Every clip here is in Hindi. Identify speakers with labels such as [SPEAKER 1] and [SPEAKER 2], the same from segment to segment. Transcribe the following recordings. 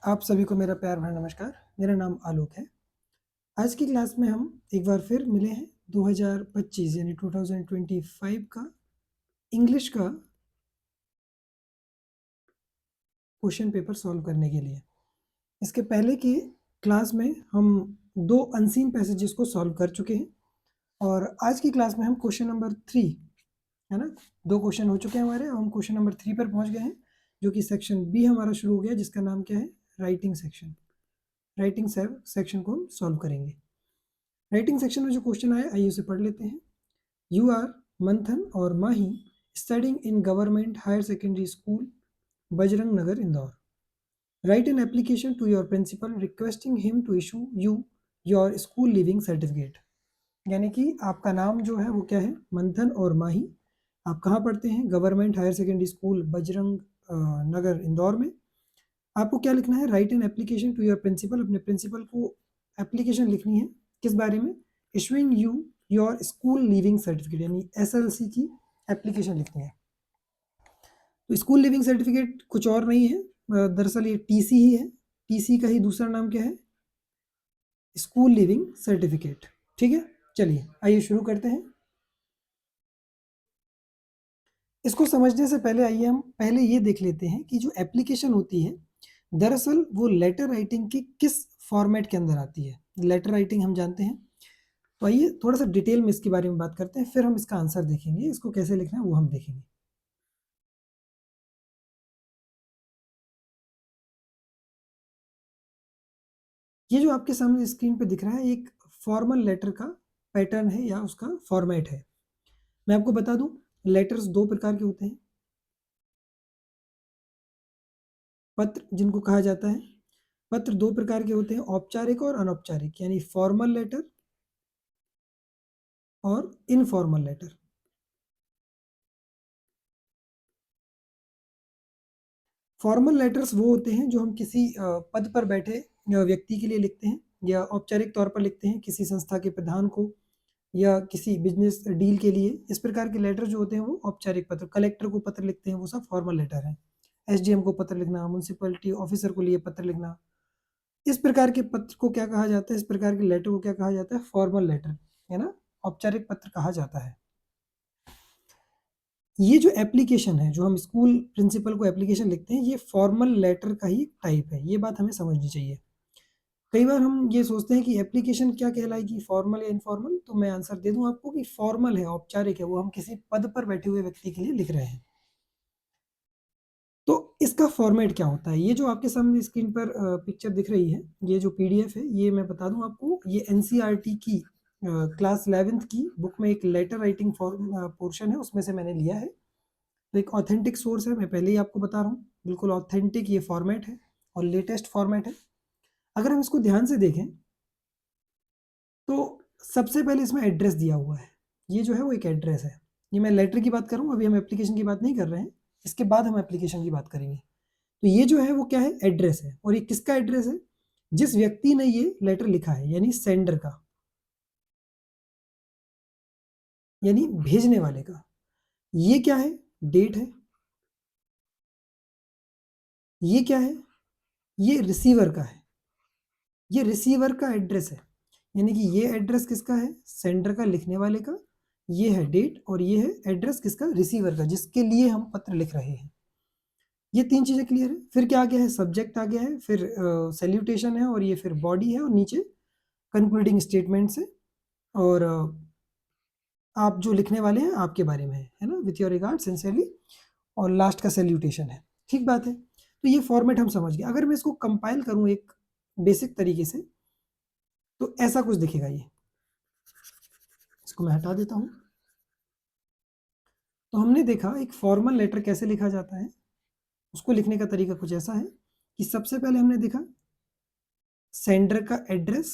[SPEAKER 1] आप सभी को मेरा प्यार भरा नमस्कार। मेरा नाम आलोक है। आज की क्लास में हम एक बार फिर मिले हैं 2025 यानी 2025 का इंग्लिश का क्वेश्चन पेपर सॉल्व करने के लिए। इसके पहले की क्लास में हम 2 अनसीन पैसेजेस को सॉल्व कर चुके हैं और आज की क्लास में हम क्वेश्चन नंबर 3 है ना, 2 क्वेश्चन हो चुके हैं हमारे। हम क्वेश्चन नंबर 3 पर पहुंच गए हैं, जो कि सेक्शन बी हमारा शुरू हो गया, जिसका नाम क्या है, राइटिंग सेक्शन। राइटिंग सेक्शन को हम सॉल्व करेंगे। राइटिंग सेक्शन में जो क्वेश्चन आया, आइए उसे पढ़ लेते हैं। यू आर मंथन और Mahi studying in government higher secondary school Bajrang Nagar Indore. Write an application to your principal requesting him to issue you your school leaving certificate. यानी कि आपका नाम जो है वो क्या है, मंथन और माही। आप कहाँ पढ़ते हैं, government higher secondary school Bajrang Nagar Indore में। आपको क्या लिखना है, write an application to your principal. अपने प्रिंसिपल को एप्लीकेशन लिखनी है, किस बारे में, issuing you your school leaving certificate, यानी एसएलसी की एप्लीकेशन लिखनी है। तो स्कूल लिविंग सर्टिफिकेट कुछ और नहीं है, दरअसल ये टीसी ही है। टीसी का ही दूसरा नाम क्या है, स्कूल लिविंग सर्टिफिकेट। ठीक है, चलिए आइए शुरू करते हैं। इसको समझने से पहले आइए हम पहले ये देख लेते हैं कि जो एप्लीकेशन होती है, दरअसल वो लेटर राइटिंग की किस फॉर्मेट के अंदर आती है। लेटर राइटिंग हम जानते हैं, तो आइए थोड़ा सा डिटेल में इसके बारे में बात करते हैं, फिर हम इसका आंसर देखेंगे, इसको कैसे लिखना है वो हम देखेंगे। ये जो आपके सामने स्क्रीन पे दिख रहा है, एक फॉर्मल लेटर का पैटर्न है या उसका फॉर्मेट है। मैं आपको बता दूं, लेटर्स 2 प्रकार के होते हैं। पत्र जिनको कहा जाता है, पत्र 2 प्रकार के होते हैं, औपचारिक और अनौपचारिक, यानी फॉर्मल लेटर और इनफॉर्मल लेटर। फॉर्मल लेटर्स वो होते हैं जो हम किसी पद पर बैठे व्यक्ति के लिए लिखते हैं, या औपचारिक तौर पर लिखते हैं किसी संस्था के प्रधान को, या किसी बिजनेस डील के लिए। इस प्रकार के लेटर जो होते हैं वो औपचारिक पत्र, कलेक्टर को पत्र लिखते हैं, वो सब फॉर्मल लेटर है। एसडीएम को पत्र लिखना, म्यूनसिपलिटी ऑफिसर को लिए पत्र लिखना, इस प्रकार के पत्र को क्या कहा जाता है, इस प्रकार के लेटर को क्या कहा जाता है, फॉर्मल लेटर, है ना, औपचारिक पत्र कहा जाता है। ये जो एप्लीकेशन है, जो हम स्कूल प्रिंसिपल को एप्लीकेशन लिखते हैं, ये फॉर्मल लेटर का ही टाइप है। ये बात हमें समझनी चाहिए। कई बार हम ये सोचते हैं कि एप्लीकेशन क्या कहलाएगी, फॉर्मल या इनफॉर्मल। तो मैं आंसर दे दूं आपको कि फॉर्मल है, औपचारिक है, वो हम किसी पद पर बैठे हुए व्यक्ति के लिए लिख रहे हैं। तो इसका फॉर्मेट क्या होता है, ये जो आपके सामने स्क्रीन पर पिक्चर दिख रही है, ये जो पीडीएफ है, ये मैं बता दूं आपको, ये एनसीईआरटी की क्लास 11th की बुक में एक लेटर राइटिंग पोर्शन है, उसमें से मैंने लिया है। तो एक ऑथेंटिक सोर्स है, मैं पहले ही आपको बता रहा हूँ, बिल्कुल ऑथेंटिक ये फॉर्मेट है और लेटेस्ट फॉर्मेट है। अगर हम इसको ध्यान से देखें तो सबसे पहले इसमें एड्रेस दिया हुआ है। ये जो है वो एक एड्रेस है। ये मैं लेटर की बात कर रहा हूँ, अभी हम एप्लीकेशन की बात नहीं कर रहे हैं, इसके बाद हम एप्लीकेशन की बात करेंगे। तो ये जो है वो क्या है, एड्रेस है। और ये किसका एड्रेस है, जिस व्यक्ति ने ये लेटर लिखा है, यानी सेंडर का, यानी भेजने वाले का। ये क्या है, डेट है। ये क्या है, ये रिसीवर का है। ये रिसीवर का एड्रेस है, यानी कि ये एड्रेस किसका है, सेंडर का, लिखने वाले का। ये है डेट और ये है एड्रेस किसका, रिसीवर का, जिसके लिए हम पत्र लिख रहे हैं। ये 3 चीजें क्लियर है। फिर क्या आ गया है, सब्जेक्ट आ गया है, फिर सैल्यूटेशन है, और ये फिर बॉडी है, और नीचे कंक्लूडिंग स्टेटमेंट्स है। और आप जो लिखने वाले हैं आपके बारे में है ना, विथ योर रिगार्ड सिंसियरली, और लास्ट का सैल्यूटेशन है। ठीक बात है। तो ये फॉर्मेट हम समझ गए। अगर मैं इसको कंपाइल करूं एक बेसिक तरीके से, तो ऐसा कुछ दिखेगा। ये इसको मैं हटा देता हूं। तो हमने देखा एक फॉर्मल लेटर कैसे लिखा जाता है। उसको लिखने का तरीका कुछ ऐसा है कि सबसे पहले हमने देखा सेंडर का एड्रेस,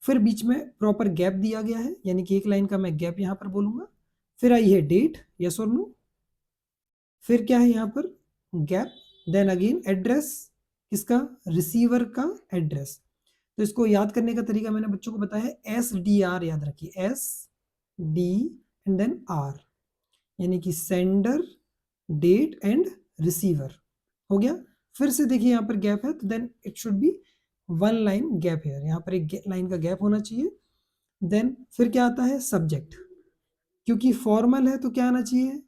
[SPEAKER 1] फिर बीच में प्रॉपर गैप दिया गया है, यानी कि एक लाइन का मैं गैप यहां पर बोलूंगा। फिर आई है डेट, यस और नो। फिर क्या है यहाँ पर, गैप। देन अगेन एड्रेस, किसका, रिसीवर का एड्रेस। तो इसको याद करने का तरीका मैंने बच्चों को बताया है, SDR याद रखिए, SD एंड देन R, यानी कि सेंडर, डेट एंड रिसीवर। हो गया। फिर से देखिए यहाँ पर गैप है, तो then it should be 1 line gap here, यहाँ पर एक लाइन का गैप होना चाहिए। देन फिर क्या आता है, सब्जेक्ट, क्योंकि फॉर्मल है तो क्या आना चाहिए,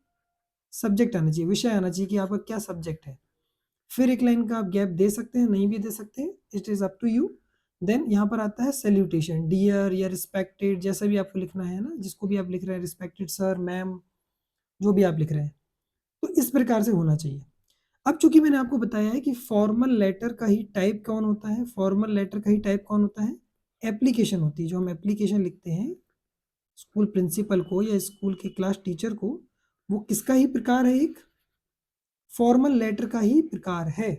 [SPEAKER 1] सब्जेक्ट आना चाहिए, विषय आना चाहिए कि आपका क्या सब्जेक्ट है। फिर एक लाइन का आप गैप दे सकते हैं, नहीं भी दे सकते हैं, it is up to you. Then यहाँ पर आता है सैल्यूटेशन, डियर या रिस्पेक्टेड, जैसा भी आपको लिखना है ना, जिसको भी आप लिख रहे हैं, रिस्पेक्टेड सर, मैम, जो भी आप लिख रहे हैं, तो इस प्रकार से होना चाहिए। अब चूंकि मैंने आपको बताया है कि फॉर्मल लेटर का ही टाइप कौन होता है, फॉर्मल लेटर का ही टाइप कौन होता है, एप्लीकेशन होती है। जो हम एप्लीकेशन लिखते हैं स्कूल प्रिंसिपल को या स्कूल के क्लास टीचर को, वो किसका ही प्रकार है, एक फॉर्मल लेटर का ही प्रकार है।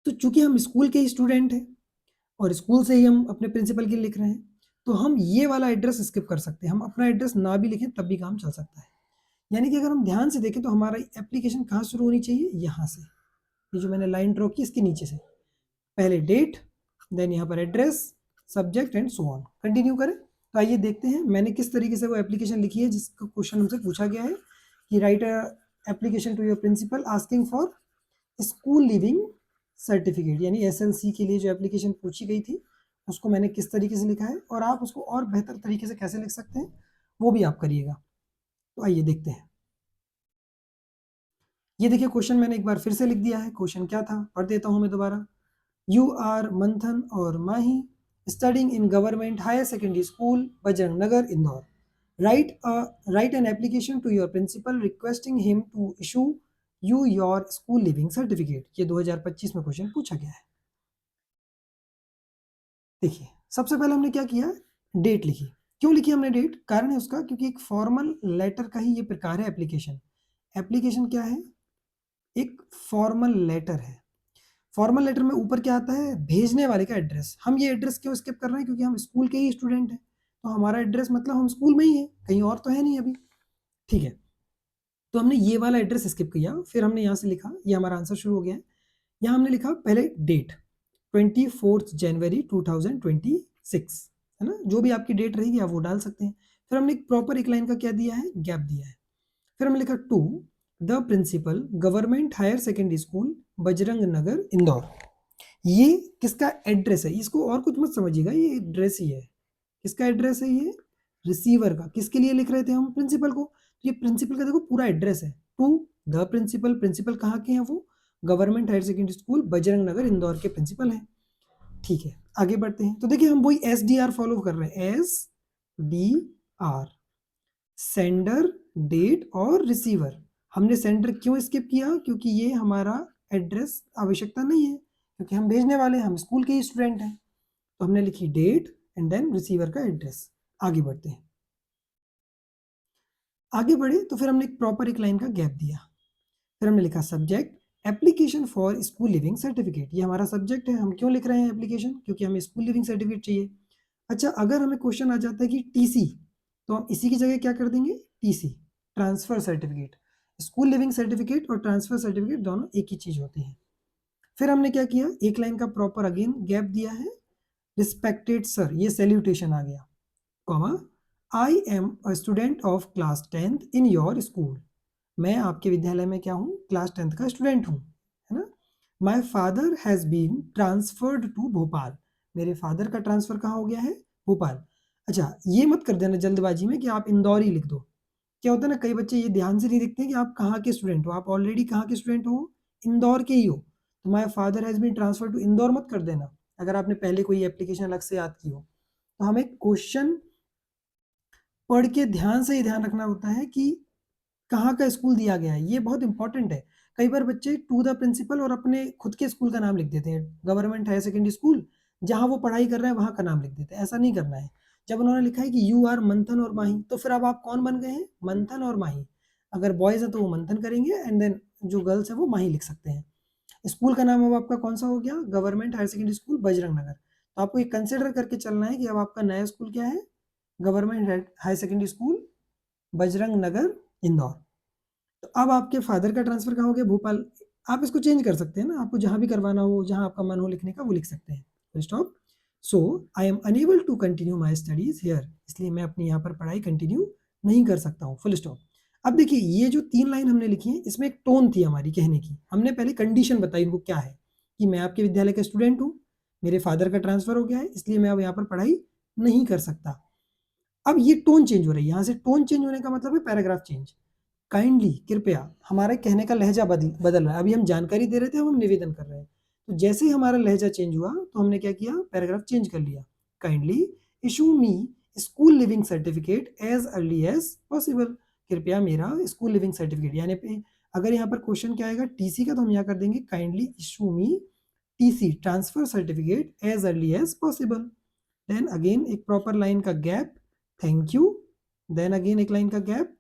[SPEAKER 1] तो चूंकि हम स्कूल के स्टूडेंट हैं और स्कूल से ही हम अपने प्रिंसिपल के लिए लिख रहे हैं, तो हम ये वाला एड्रेस स्किप कर सकते हैं, हम अपना एड्रेस ना भी लिखें तब भी काम चल सकता है। यानी कि अगर हम ध्यान से देखें तो हमारा एप्लीकेशन कहाँ शुरू होनी चाहिए, यहाँ से, ये जो मैंने लाइन ड्रॉ की इसके नीचे से, पहले डेट, देन यहाँ पर address, subject and so on. Continue करें तो आइए देखते हैं मैंने किस तरीके से वो एप्लीकेशन लिखी है जिसका क्वेश्चन हमसे पूछा गया है कि write application to your principal asking for school leaving certificate, यानी एसएलसी के लिए जो एप्लीकेशन पूछी गई थी उसको मैंने किस तरीके से लिखा है, और आप उसको और बेहतर तरीके से कैसे लिख सकते हैं वो भी आप करिएगा। तो आइए देखते हैं। ये देखिए क्वेश्चन मैंने एक बार फिर से लिख दिया है। क्वेश्चन क्या था, पढ़ देता हूं मैं दोबारा। यू आर मंथन और Mahi studying in government higher secondary school Bajrang Nagar Indore. Write an application to your principal requesting him to issue you your school living certificate। ये 2025 में क्वेश्चन पूछा गया है। देखिए सबसे पहले हमने क्या किया, डेट लिखी। क्यों लिखी हमने डेट, कारण है उसका, क्योंकि एक फॉर्मल लेटर का ही ये प्रकार है एप्लीकेशन। एप्लीकेशन क्या है, एक फॉर्मल लेटर है। फॉर्मल लेटर में ऊपर क्या आता है, भेजने वाले का एड्रेस। हम ये एड्रेस क्यों स्किप कर रहे हैं, क्योंकि हम स्कूल के ही स्टूडेंट हैं, तो हमारा एड्रेस मतलब हम स्कूल में ही है, कहीं और तो है नहीं अभी। ठीक है, तो हमने ये वाला एड्रेस स्किप किया। फिर हमने यहाँ से लिखा, ये हमारा आंसर शुरू हो गया है। यहाँ हमने लिखा पहले डेट 24 जनवरी 2026, है ना, जो भी आपकी डेट रहेगी आप वो डाल सकते हैं। फिर हमने एक प्रॉपर एक लाइन का क्या दिया है, गैप दिया है। फिर हमने लिखा to the principal government higher secondary school Bajrang Nagar Indore. ये किसका एड्रेस है, इसको और कुछ मत समझिएगा, ये एड्रेस ही है। किसका एड्रेस है, ये रिसीवर का। किसके लिए लिख रहे थे हम, प्रिंसिपल को। तो ये प्रिंसिपल का देखो पूरा एड्रेस है, टू द प्रिंसिपल। प्रिंसिपल कहाँ के हैं वो, government higher secondary school Bajrang Nagar Indore के प्रिंसिपल हैं। ठीक है, आगे बढ़ते हैं। तो देखिए हम वही SDR फॉलो कर रहे हैं, SDR, सेंडर, डेट और रिसीवर। हमने सेंडर क्यों स्किप किया, क्योंकि ये हमारा एड्रेस आवश्यकता नहीं है, क्योंकि हम भेजने वाले हैं, हम स्कूल के ही स्टूडेंट हैं। तो हमने लिखी डेट एंड देन रिसीवर का एड्रेस। आगे बढ़ते हैं। आगे बढ़े तो फिर हमने एक प्रॉपर एक लाइन का गैप दिया। फिर हमने लिखा subject application for school leaving certificate. ये हमारा सब्जेक्ट है, हम क्यों लिख रहे हैं एप्लीकेशन, क्योंकि हमें स्कूल लिविंग सर्टिफिकेट चाहिए। अच्छा, अगर हमें क्वेश्चन आ जाता है कि टीसी, तो हम इसी की जगह क्या कर देंगे, TC, transfer certificate. School leaving certificate और ट्रांसफर सर्टिफिकेट दोनों एक ही चीज होती है। फिर हमने क्या किया, एक लाइन का प्रॉपर अगेन गैप दिया है। रिस्पेक्टेड सर, ये सैल्यूटेशन आ गया, comma, I am a student of class 10th in your school. मैं आपके विद्यालय में क्या हूँ, क्लास 10th का स्टूडेंट हूँ, है ना। My father has been transferred to Bhopal. मेरे फादर का ट्रांसफर कहाँ हो गया है, भोपाल। अच्छा, ये मत कर देना जल्दबाजी में कि आप इंदौर ही लिख दो। क्या होता है ना, कई बच्चे ये ध्यान से नहीं देखते कि आप कहाँ के स्टूडेंट हो, आप ऑलरेडी कहाँ के स्टूडेंट हो, इंदौर के ही हो। तो my father has been transfer to Indore मत कर देना, अगर आपने पहले कोई एप्लीकेशन अलग से याद की हो। तो हमें क्वेश्चन पढ़ के ध्यान से ही ध्यान रखना होता है कि कहाँ का स्कूल दिया गया है, ये बहुत इंपॉर्टेंट है। कई बार बच्चे टू द प्रिंसिपल और अपने खुद के स्कूल का नाम लिख देते हैं, गवर्नमेंट हायर सेकेंडरी स्कूल, जहाँ वो पढ़ाई कर रहे हैं वहाँ का नाम लिख देते हैं। ऐसा नहीं करना है। जब उन्होंने लिखा है कि यू आर मंथन और माही, तो फिर अब आप कौन बन गए हैं, मंथन और माही। अगर बॉयज है तो वो मंथन करेंगे, एंड देन जो गर्ल्स है वो माही लिख सकते हैं। स्कूल का नाम अब आपका कौन सा हो गया, government higher secondary school Bajrang Nagar. तो आपको ये कंसिडर करके चलना है कि अब आपका नया स्कूल क्या है, government higher secondary school Bajrang Nagar Indore. तो अब आपके फादर का ट्रांसफर कहाँ हो गया, भोपाल। आप इसको चेंज कर सकते हैं ना, आपको जहां भी करवाना हो, जहां आपका मन हो लिखने का वो लिख सकते हैं। Stop. So I am unable to continue my studies here. इसलिए मैं अपनी यहाँ पर पढ़ाई कंटिन्यू नहीं कर सकता हूँ, फुल स्टॉप। अब देखिए ये जो 3 लाइन हमने लिखी है इसमें एक टोन थी हमारी कहने की। हमने पहले कंडीशन बताई उनको क्या है कि मैं आपके विद्यालय का स्टूडेंट हूँ, मेरे फादर का ट्रांसफ़र हो गया है इसलिए मैं अब यहाँ पर पढ़ाई नहीं कर सकता। अब ये टोन चेंज हो रही है, यहाँ से टोन चेंज होने का मतलब है पैराग्राफ चेंज। काइंडली कृपया हमारे कहने का लहजा बदल रहा है। अभी हम जानकारी दे रहे थे, अब हम निवेदन कर रहे हैं। तो जैसे ही हमारा लहजा चेंज हुआ तो हमने क्या किया, पैराग्राफ चेंज कर लिया। Kindly issue me school leaving certificate as early as possible. कृपया मेरा स्कूल लिविंग सर्टिफिकेट, यानी अगर यहाँ पर क्वेश्चन क्या आएगा टीसी का, तो हम यहाँ कर देंगे kindly issue me TC transfer certificate as early as possible. Then again एक प्रॉपर लाइन का gap, thank you. Then again एक लाइन का gap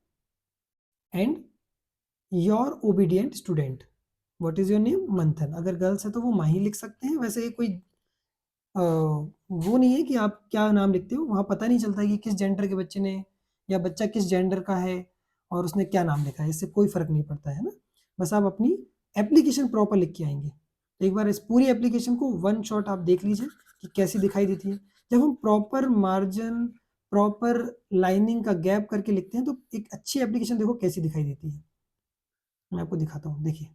[SPEAKER 1] and your obedient student. What is your name, Manthan. अगर गर्ल्स है तो वो माही लिख सकते हैं। वैसे कोई वो नहीं है कि आप क्या नाम लिखते हो, वहाँ पता नहीं चलता है कि किस जेंडर के बच्चे ने या बच्चा किस जेंडर का है और उसने क्या नाम लिखा है, इससे कोई फर्क नहीं पड़ता है ना। बस आप अपनी एप्लीकेशन प्रॉपर लिख के आएंगे। तो एक बार इस पूरी एप्लीकेशन को वन शॉट आप देख लीजिए कि कैसी दिखाई देती है। जब हम प्रॉपर मार्जिन, प्रॉपर लाइनिंग का गैप करके लिखते हैं तो एक अच्छी एप्लीकेशन देखो कैसी दिखाई देती है। मैं आपको दिखाता हूँ, देखिए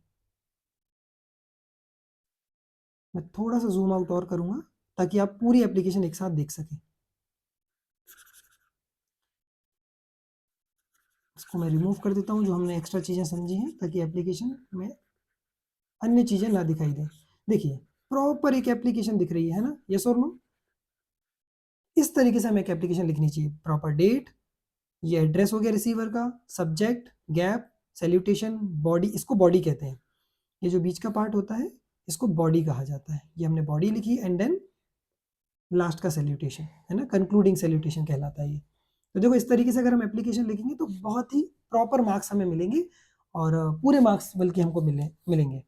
[SPEAKER 1] मैं थोड़ा सा जूम आउट और करूँगा ताकि आप पूरी एप्लीकेशन एक साथ देख सकें। इसको मैं रिमूव कर देता हूँ जो हमने एक्स्ट्रा चीज़ें समझी हैं, ताकि एप्लीकेशन में अन्य चीज़ें ना दिखाई दें। देखिए प्रॉपर एक एप्लीकेशन दिख रही है ना, यस और नो। इस तरीके से हमें एक एप्लीकेशन लिखनी चाहिए। प्रॉपर डेट, ये एड्रेस हो गया रिसीवर का, सब्जेक्ट, गैप, सैल्यूटेशन, बॉडी, इसको बॉडी कहते हैं। ये जो बीच का पार्ट होता है इसको बॉडी कहा जाता है। ये हमने बॉडी लिखी एंड देन लास्ट का सैल्यूटेशन है ना, कंक्लूडिंग सैल्यूटेशन कहलाता है ये। तो देखो इस तरीके से अगर हम एप्लीकेशन लिखेंगे तो बहुत ही प्रॉपर मार्क्स हमें मिलेंगे, और पूरे मार्क्स बल्कि हमको मिलेंगे।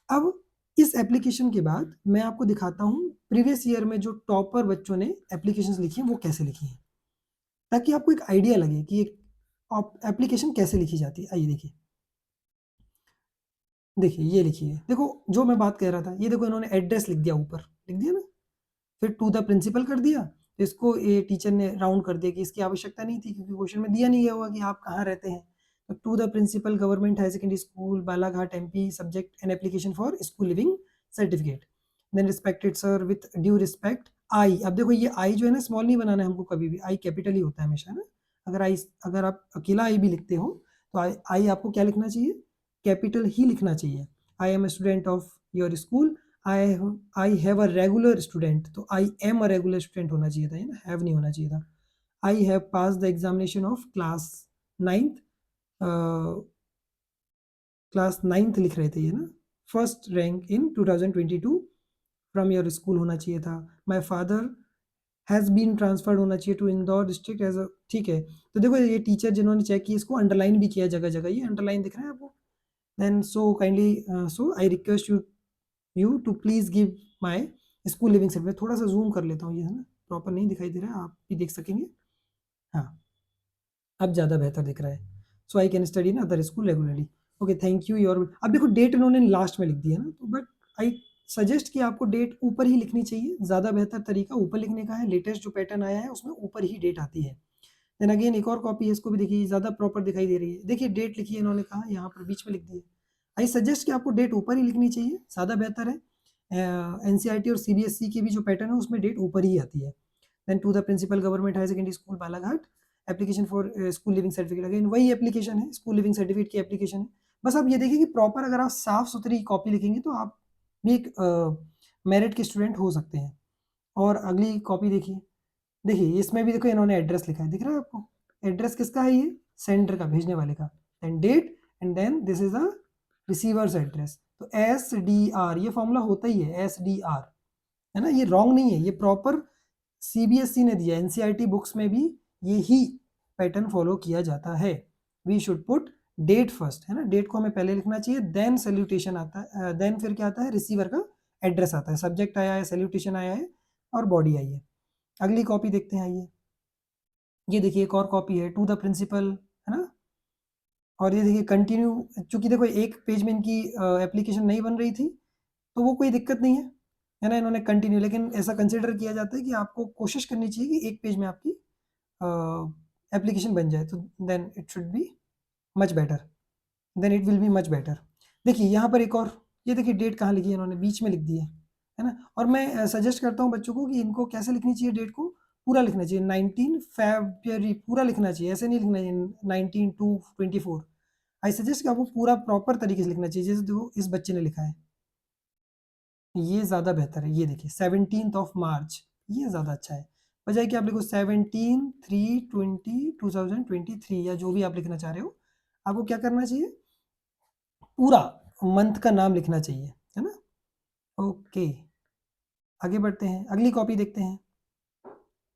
[SPEAKER 1] अब इस एप्लीकेशन के बाद मैं आपको दिखाता हूँ प्रीवियस ईयर में जो टॉपर बच्चों ने एप्लीकेशंस लिखी हैं वो कैसे लिखी हैं, ताकि आपको एक आइडिया लगे कि एक एप्लीकेशन कैसे लिखी जाती है। आइए देखिए, देखिए ये लिखिए, देखो जो मैं बात कह रहा था, ये देखो इन्होंने एड्रेस लिख दिया, ऊपर लिख दिया ना, फिर टू द प्रिंसिपल कर दिया। तो इसको ये टीचर ने राउंड कर दिया कि इसकी आवश्यकता नहीं थी क्योंकि क्वेश्चन में दिया नहीं गया होगा कि आप कहाँ रहते हैं। तो to the principal government higher secondary school Balaghat MP, subject an application for school leaving certificate. Then respected sir with due respect I. अब देखो ये आई जो है ना स्मॉल नहीं बनाना है हमको, कभी भी आई कैपिटल ही होता है हमेशा ना। अगर आप अकेला आई भी लिखते हो तो आई आपको क्या लिखना चाहिए, कैपिटल ही लिखना चाहिए। I am a student of your school, I have a regular student, तो I am a regular student होना चाहिए था, है ना, हैव नहीं होना चाहिए था। I have pass the examination of class ninth, class ninth लिख रहे थे ये ना, first rank in 2022 from your school होना चाहिए था। My father has been transferred होना चाहिए to Indore district as a, ठीक है। तो देखो ये टीचर जिन्होंने चेक की इसको अंडरलाइन भी किया जगह जगह, ये अंडरलाइन दिख रहा है आपको। Then so kindly so I request you to please give my school leaving certificate. थोड़ा सा जूम कर लेता हूँ, ये है ना प्रॉपर नहीं दिखाई दे रहा है, आप भी देख सकेंगे। हाँ अब ज़्यादा बेहतर दिख रहा है। So I can study in other school regularly, okay thank you your. अब देखो डेट इन्होंने लास्ट में लिख दी है ना, तो बट आई सजेस्ट कि आपको डेट ऊपर ही लिखनी चाहिए, ज़्यादा बेहतर तरीका ऊपर लिखने का है। लेटेस्ट जो पैटर्न आया है उसमें ऊपर ही डेट आती है। देन अगेन एक और कॉपी है, इसको भी देखिए ज़्यादा प्रॉपर दिखाई दे रही है। देखिए डेट लिखी है इन्होंने, कहा यहाँ पर बीच में लिख दी है। आई सजेस्ट कि आपको डेट ऊपर ही लिखनी चाहिए, ज़्यादा बेहतर है। एनसीईआरटी और सीबीएसई की भी जो पैटर्न है उसमें डेट ऊपर ही आती है। Then to the principal government higher secondary school Balaghat application for school leaving certificate. Again वही एप्लीकेशन है, स्कूल लिविंग सर्टिफिकेट की एप्लीकेशन है। बस आप ये देखिए कि प्रॉपर अगर आप साफ सुथरी कॉपी लिखेंगे तो आप भी एक मेरिट के स्टूडेंट हो सकते हैं। और अगली कॉपी देखिए, देखिए इसमें भी देखो इन्होंने एड्रेस लिखा है, दिख रहा है आपको। एड्रेस किसका है, ये सेंडर का, भेजने वाले का। And date and then this is a receiver's address. तो एस डी आर ये फॉर्मूला होता ही है, एस डी आर, है ना, ये रॉन्ग नहीं है, ये प्रॉपर सीबीएसई ने दिया। एनसीईआरटी बुक्स में भी यही पैटर्न फॉलो किया जाता है। We should put date first, है ना, डेट को हमें पहले लिखना चाहिए, देन सैल्यूटेशन आता है, देन फिर क्या आता है, रिसीवर का एड्रेस आता है, सब्जेक्ट आया है, सैल्यूटेशन आया है और बॉडी आई है। अगली कॉपी देखते हैं, आइए। ये देखिए एक और कॉपी है, टू द प्रिंसिपल, है ना। और ये देखिए कंटिन्यू, चूंकि देखो एक पेज में इनकी एप्लीकेशन नहीं बन रही थी तो वो कोई दिक्कत नहीं है ना, इन्होंने कंटिन्यू, लेकिन ऐसा कंसिडर किया जाता है कि आपको कोशिश करनी चाहिए कि एक पेज में आपकी एप्लीकेशन बन जाए, तो then it should be much better, then it will be much better. देखिए यहाँ पर एक और, ये देखिए डेट कहाँ लिखी है इन्होंने, बीच में लिख दी है ना। और मैं सजेस्ट करता हूँ बच्चों को कि इनको कैसे लिखनी चाहिए, डेट को पूरा लिखना चाहिए, 19 फरवरी पूरा लिखना चाहिए, ऐसे नहीं लिखना चाहिए 19/2/24। आई सजेस्ट कि आपको पूरा प्रॉपर तरीके से लिखना चाहिए, जैसे देखो इस बच्चे ने लिखा है, ये ज़्यादा बेहतर है। ये देखिए 17 ये ज़्यादा अच्छा है, बजाय कि आप लिखो 17/3/2023 या जो भी आप लिखना चाह रहे हो। आपको क्या करना चाहिए, पूरा मंथ का नाम लिखना चाहिए, है ना। ओके, आगे बढ़ते हैं, अगली कॉपी देखते हैं।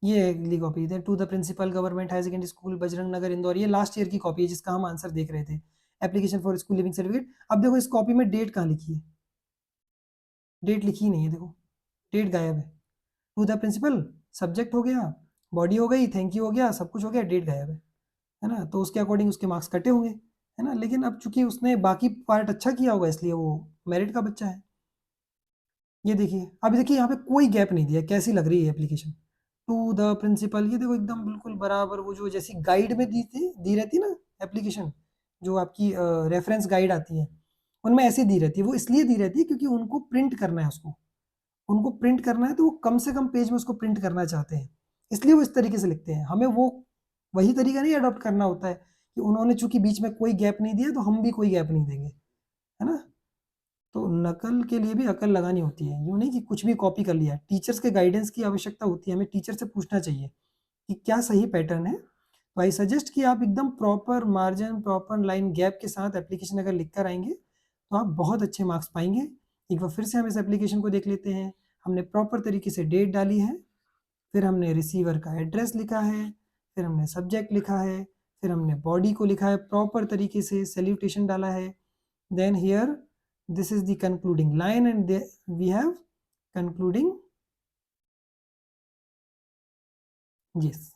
[SPEAKER 1] ये अगली कॉपी है, to the principal government higher secondary school Bajrang Nagar Indore. ये लास्ट ईयर की कॉपी है जिसका हम आंसर देख रहे थे, application for school leaving certificate. अब देखो इस कॉपी में डेट कहाँ लिखी है, डेट लिखी ही नहीं है, देखो डेट गायब है। टू द प्रिंसिपल सब्जेक्ट हो गया, बॉडी हो गई, थैंक यू हो गया, सब कुछ हो गया, डेट गायब है ना। तो उसके अकॉर्डिंग उसके मार्क्स कटे होंगे, है ना। लेकिन अब चूंकि उसने बाकी पार्ट अच्छा किया होगा इसलिए वो मेरिट का बच्चा है। ये देखिए, अभी देखिए यहाँ पे कोई गैप नहीं दिया, कैसी लग रही है एप्लीकेशन। टू द प्रिंसिपल, ये देखो एकदम बिल्कुल बराबर, वो जो जैसी गाइड में दी रहती ना एप्लीकेशन, जो आपकी रेफरेंस गाइड आती है उनमें ऐसी दी रहती है। वो इसलिए दी रहती है क्योंकि उनको प्रिंट करना है, उसको उनको प्रिंट करना है, तो वो कम से कम पेज में उसको प्रिंट करना चाहते हैं, इसलिए वो इस तरीके से लिखते हैं। हमें वो वही तरीका नहीं अडॉप्ट करना होता है कि उन्होंने चूंकि बीच में कोई गैप नहीं दिया तो हम भी कोई गैप नहीं देंगे, है ना। तो नकल के लिए भी अकल लगानी होती है, यूँ नहीं कि कुछ भी कॉपी कर लिया। टीचर्स के गाइडेंस की आवश्यकता होती है, हमें टीचर से पूछना चाहिए कि क्या सही पैटर्न है। तो आई सजेस्ट कि आप एकदम proper margin, proper line gap के साथ एप्लीकेशन अगर लिख कर आएंगे तो आप बहुत अच्छे मार्क्स पाएंगे। एक बार फिर से हम इस एप्लीकेशन को देख लेते हैं। हमने प्रॉपर तरीके से डेट डाली है, फिर हमने रिसीवर का एड्रेस लिखा है, फिर हमने सब्जेक्ट लिखा है, फिर हमने बॉडी को लिखा है प्रॉपर तरीके से, सैल्यूटेशन डाला है। Then here this is the concluding line and we have concluding, yes,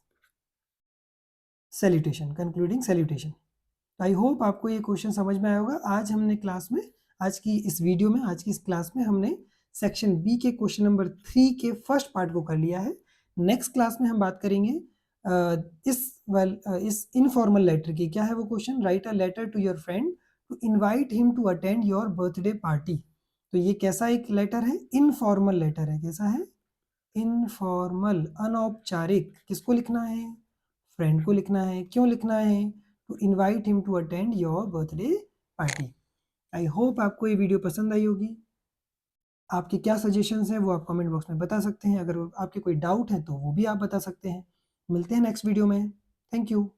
[SPEAKER 1] salutation, concluding salutation। I hope आपको ये क्वेश्चन समझ में आया होगा। आज हमने क्लास में, आज की इस वीडियो में, आज की इस क्लास में हमने सेक्शन बी के क्वेश्चन नंबर 3 के फर्स्ट पार्ट को कर लिया है। नेक्स्ट क्लास में हम बात करेंगे इस इनफॉर्मल लेटर की। क्या है वो question, write a letter to your friend to invite him to attend your birthday party. तो ये कैसा एक लेटर है, इनफॉर्मल लेटर है। कैसा है, इनफॉर्मल, अनौपचारिक। किसको लिखना है, फ्रेंड को लिखना है। क्यों लिखना है, to invite him to attend your birthday party. I hope आपको ये वीडियो पसंद आई होगी। आपके क्या सजेशंस हैं वो आप कमेंट बॉक्स में बता सकते हैं। अगर आपके कोई डाउट है तो वो भी आप बता सकते हैं। मिलते हैं नेक्स्ट वीडियो में। Thank you.